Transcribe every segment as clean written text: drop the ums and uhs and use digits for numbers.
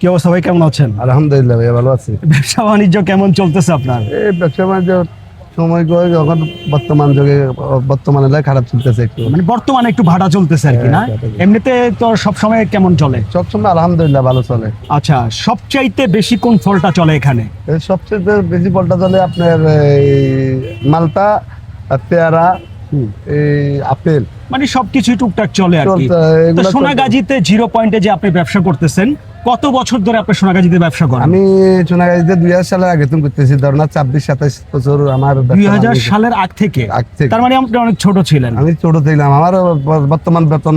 কি অবস্থা ভাই, কেমন আছেন? আলহামদুলিল্লাহ ভাই, ভালো আছি। ব্যবসা বাণিজ্য কেমন চলতেছে আপনার? এই ব্যবসা বাণিজ্য সময় করে যখন বর্তমান যুগে বর্তমানে খারাপ চলতেছে একটু, মানে বর্তমানে একটু ভাড়া চলতেছে আর কি, না? হ্যাঁ, এমনিতে তো সব সময় কেমন চলে? সবসময় আলহামদুলিল্লাহ ভালো চলে। আচ্ছা, সবচাইতে বেশি কোন ফলটা চলে এখানে? সবচেয়ে বেশি ফলটা চলে আপনার এই মালটা, আর পেয়ারা, এই আপেল, মানে সবকিছুই টুকটাক চলে আর কি। চলতে তো এগুলো সোনাগাজীতে জিরো পয়েন্টে যে আপনি ব্যবসা করতেছেন, কত বছর ধরে আপনি সোনাগাজীতে ব্যবসা করেন? আমি সোনাগাজীতে 2000 সালের আগে তুমি করতেছি, ধর না 26-27 বছর আমার 2000 সালের আগ থেকে? তার মানে আপনি অনেক ছোট ছিলেন। আমি ছোট ছিলাম। আমার বর্তমান বেতন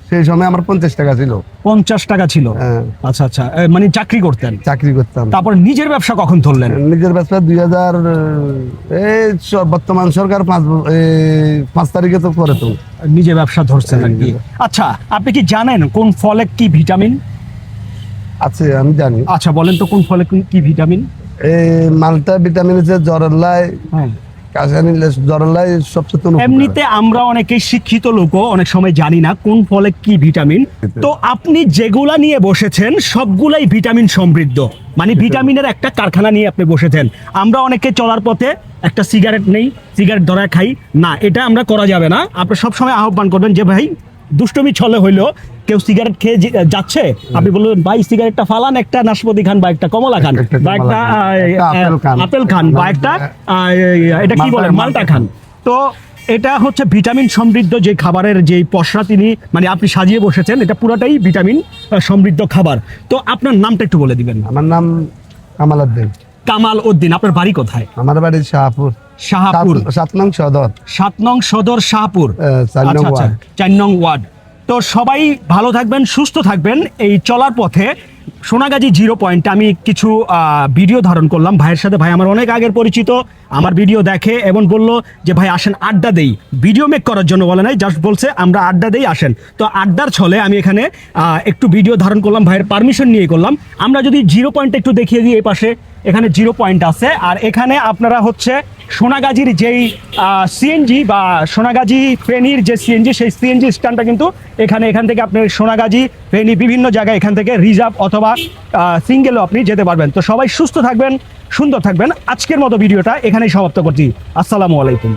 সেই সময় আমার 50 টাকা ছিল। 50 টাকা ছিল? হ্যাঁ। আচ্ছা আচ্ছা, মানে চাকরি করতেন? চাকরি করতাম। তারপর নিজের ব্যবসা কখন ধরলেন? নিজের ব্যবসা 2000 এই বর্তমান সরকার 5 তারিখে তো করে তো নিজে ব্যবসা ধরছেন আর কি। আচ্ছা, আপনি কি জানেন কোন ফলে কি ভিটামিন আছে? আমি জানি। আচ্ছা বলেন তো, কোন ফলে কি ভিটামিন? এই মালটা ভিটামিন আছে, জ্বরের লাই, হ্যাঁ, কাশা নিলে জ্বরের লাই সবচেয়ে উপকার। এমনিতে আমরা অনেকেই শিক্ষিত লোকও অনেক সময় জানি না কোন ফলে কি ভিটামিন। তো আপনি যেগুলা নিয়ে বসেছেন সবগুলাই ভিটামিন সমৃদ্ধ, মানে ভিটামিনের একটা কারখানা নিয়ে আপনি বসেছেন। আমরা অনেকে চলার পথে একটা সিগারেট নেই, সিগারেট ধরায় খাই না, এটা আমরা করা যাবে না। আপনি সবসময় আহ্বান করবেন যে ভাই, দুষ্টমি ছলে হইলো কেউ সিগারেট খেয়ে যাচ্ছে, আপনি বলবেন ভাই সিগারেটটা ফালান, একটা নাশপাতি খান বা একটা কমলা খান বা একটা আপেল খান বা একটা এটা কি বলেন মালটা খান। তো এটা হচ্ছে ভিটামিন সমৃদ্ধ যে খাবারের যে পসরা তিনি মানে আপনি সাজিয়ে বসেছেন, এটা পুরোটাই ভিটামিন সমৃদ্ধ খাবার। তো আপনার নামটা একটু বলে দিবেন। আমার নাম কামাল উদ্দিন। কামাল উদ্দিন। আপনার বাড়ি কোথায়? আমার বাড়ি শাহপুর। শাহপুর 7 নং সদর। 7 নং সদর শাহপুর। 4 নং ওয়ার্ড। 4 নং ওয়ার্ড। তো সবাই ভালো থাকবেন, সুস্থ থাকবেন। এই চলার পথে সোনাগাজী জিরো পয়েন্ট আমি কিছু ভিডিও ধারণ করলাম ভাইয়ের সাথে। ভাই আমার অনেক আগের পরিচিত, আমার ভিডিও দেখে এবং বলল যে ভাই আসেন আড্ডা দেই। ভিডিও মেক করার জন্য বলে নাই, জাস্ট বলছে আমরা আড্ডা দেই, আসেন। তো আড্ডার ছলে আমি এখানে একটু ভিডিও ধারণ করলাম, ভাইয়ের পারমিশন নিয়ে করলাম। আমরা যদি জিরো পয়েন্ট একটু দেখিয়ে দিই, এই পাশে এখানে জিরো পয়েন্ট আছে। আর এখানে আপনারা হচ্ছে সোনাগাজীর যেই সিএনজি বা সোনাগাজী ফেনীর যে সিএনজি, সেই সিএনজি স্ট্যান্ডটা কিন্তু এখান থেকে আপনি সোনাগাজী ফেনী বিভিন্ন জায়গায় এখান থেকে রিজার্ভ অথবা সিঙ্গেলও আপনি যেতে পারবেন। তো সবাই সুস্থ থাকবেন, সুন্দর থাকবেন। আজকের মতো ভিডিওটা এখানেই সমাপ্ত করছি। আসসালামু আলাইকুম।